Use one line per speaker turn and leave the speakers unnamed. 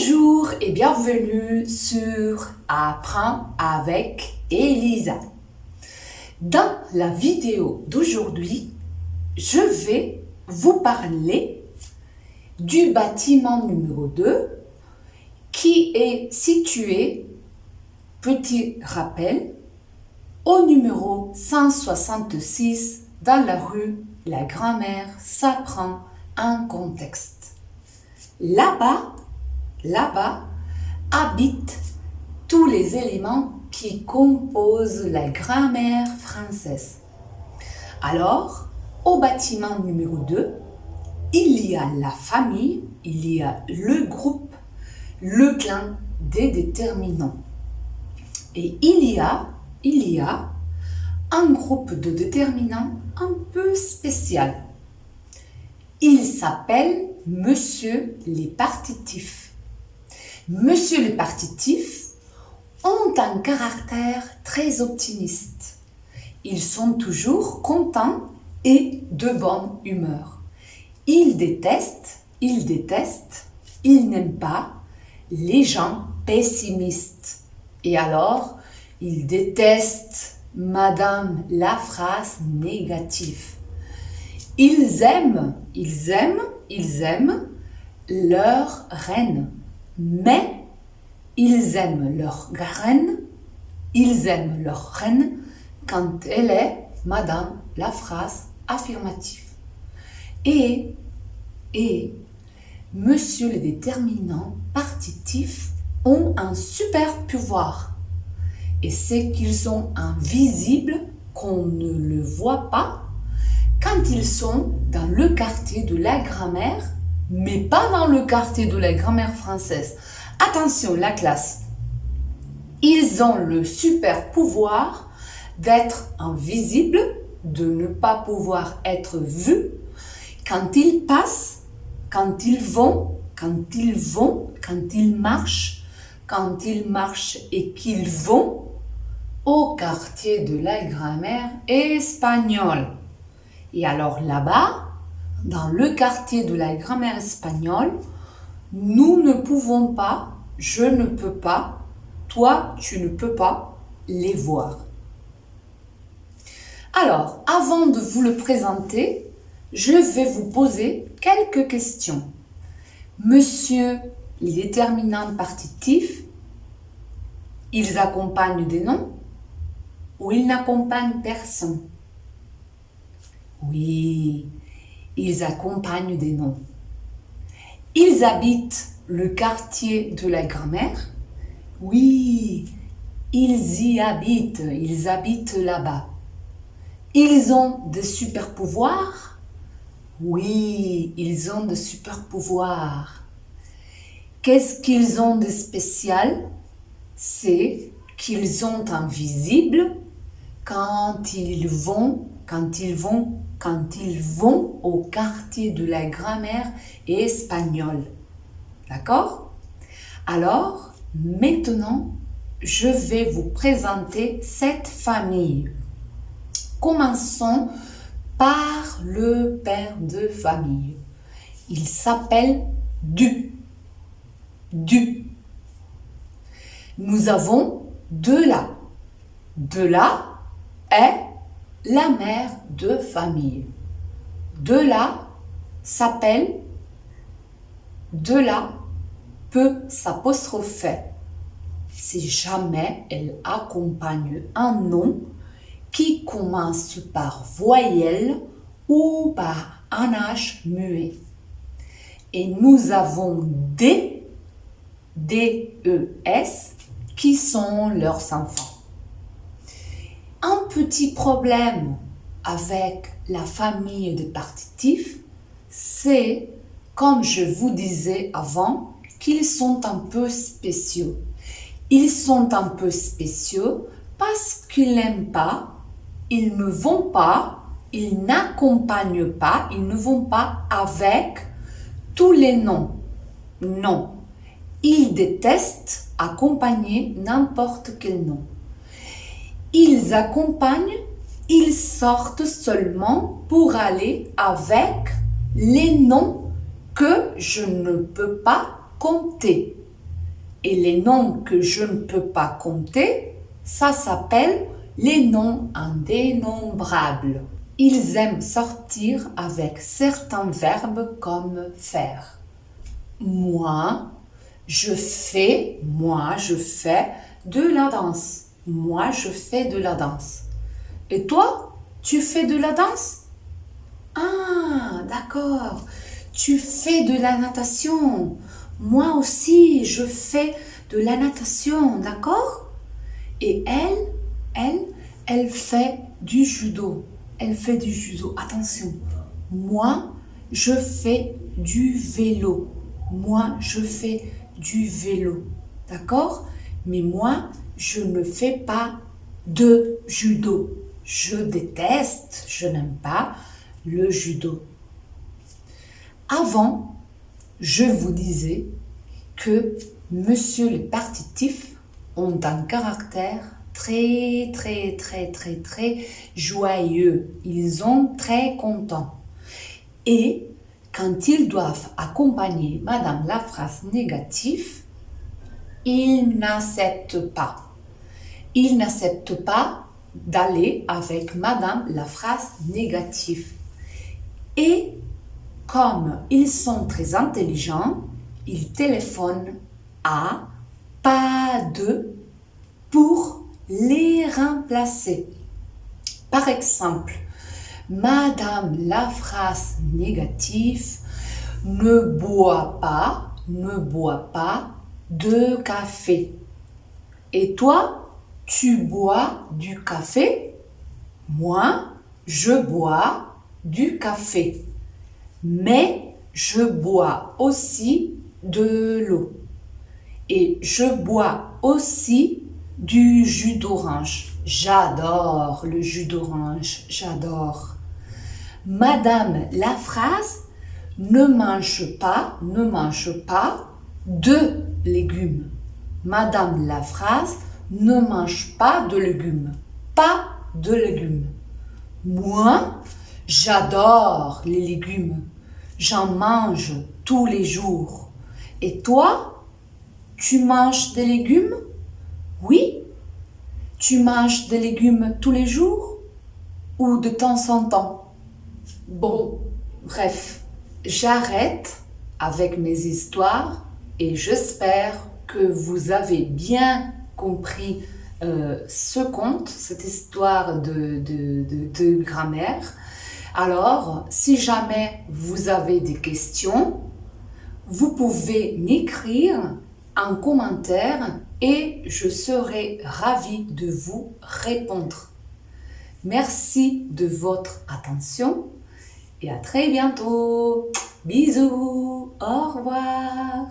Bonjour et bienvenue sur Apprends avec Elisa. Dans la vidéo d'aujourd'hui, je vais vous parler du bâtiment numéro 2 qui est situé, petit rappel, au numéro 166 dans la rue La Grammaire s'apprend un contexte. Là-bas habitent tous les éléments qui composent la grammaire française. Alors, au bâtiment numéro 2, il y a la famille, il y a le groupe, le clan des déterminants. Et il y a un groupe de déterminants un peu spécial. Il s'appelle Monsieur les partitifs. Monsieur les partitifs ont un caractère très optimiste. Ils sont toujours contents et de bonne humeur. Ils détestent, ils n'aiment pas les gens pessimistes. Et alors, ils détestent, madame, la phrase négative. Ils aiment leur reine. Mais ils aiment leur reine quand elle est, madame, la phrase affirmative. Et monsieur les déterminants partitifs ont un super pouvoir. Et c'est qu'ils ont un visible qu'on ne le voit pas quand ils sont dans le quartier de la grammaire, mais pas dans le quartier de la grammaire française. Attention, la classe. Ils ont le super pouvoir d'être invisibles, de ne pas pouvoir être vus quand ils passent, quand ils marchent et qu'ils vont au quartier de la grammaire espagnole. Et alors là-bas, dans le quartier de la grammaire espagnole, nous ne pouvons pas, je ne peux pas, toi, tu ne peux pas les voir. Alors, avant de vous le présenter, je vais vous poser quelques questions. Monsieur les déterminants partitifs, ils accompagnent des noms ou ils n'accompagnent personne? Oui, ils accompagnent des noms. Ils habitent le quartier de la grammaire? Oui, ils habitent là-bas. Ils ont des super pouvoirs? Oui, ils ont des super pouvoirs. Qu'est-ce qu'ils ont de spécial? C'est qu'ils ont un visible quand ils vont au quartier de la grammaire espagnole. D'accord? Alors, maintenant, je vais vous présenter cette famille. Commençons par le père de famille. Il s'appelle Du. Nous avons Dela. Dela est la mère de famille. Dela s'appelle Dela peut s'apostropher si jamais elle accompagne un nom qui commence par voyelle ou par un H muet. Et nous avons D-E-S, qui sont leurs enfants. Un petit problème avec la famille des partitifs, c'est, comme je vous disais avant, qu'ils sont un peu spéciaux. Ils sont un peu spéciaux parce qu'ils n'aiment pas, ils ne vont pas, ils n'accompagnent pas, ils ne vont pas avec tous les noms. Non. Ils détestent accompagner n'importe quel nom. Ils accompagnent, ils sortent seulement pour aller avec les noms que je ne peux pas compter. Et les noms que je ne peux pas compter, ça s'appelle les noms indénombrables. Ils aiment sortir avec certains verbes comme faire. Moi, je fais de la danse. Moi, je fais de la danse. Et toi, tu fais de la danse? Ah, d'accord. Tu fais de la natation. Moi aussi, je fais de la natation, d'accord? Et elle fait du judo. Elle fait du judo. Attention. Moi, je fais du vélo. Moi, je fais du vélo. D'accord? Mais moi, je ne fais pas de judo. Je déteste, je n'aime pas le judo. Avant, je vous disais que monsieur les partitifs ont un caractère très joyeux. Ils sont très contents. Et quand ils doivent accompagner madame la phrase négative, ils n'acceptent pas. Ils n'acceptent pas d'aller avec madame la phrase négative. Et comme ils sont très intelligents, ils téléphonent à pas de pour les remplacer. Par exemple, madame la phrase négative ne boit pas de café. Et toi, tu bois du café? Moi, je bois du café. Mais je bois aussi de l'eau. Et je bois aussi du jus d'orange. J'adore le jus d'orange, j'adore. Madame la phrase ne mange pas de légumes. Madame la phrase ne mange pas de légumes. Pas de légumes. Moi, j'adore les légumes. J'en mange tous les jours. Et toi, tu manges des légumes? Oui? Tu manges des légumes tous les jours? Ou de temps en temps? Bon, bref, j'arrête avec mes histoires et j'espère que vous avez bien compris ce conte, cette histoire de grammaire. Alors, si jamais vous avez des questions, vous pouvez m'écrire en commentaire et je serai ravie de vous répondre. Merci de votre attention et à très bientôt. Bisous, au revoir.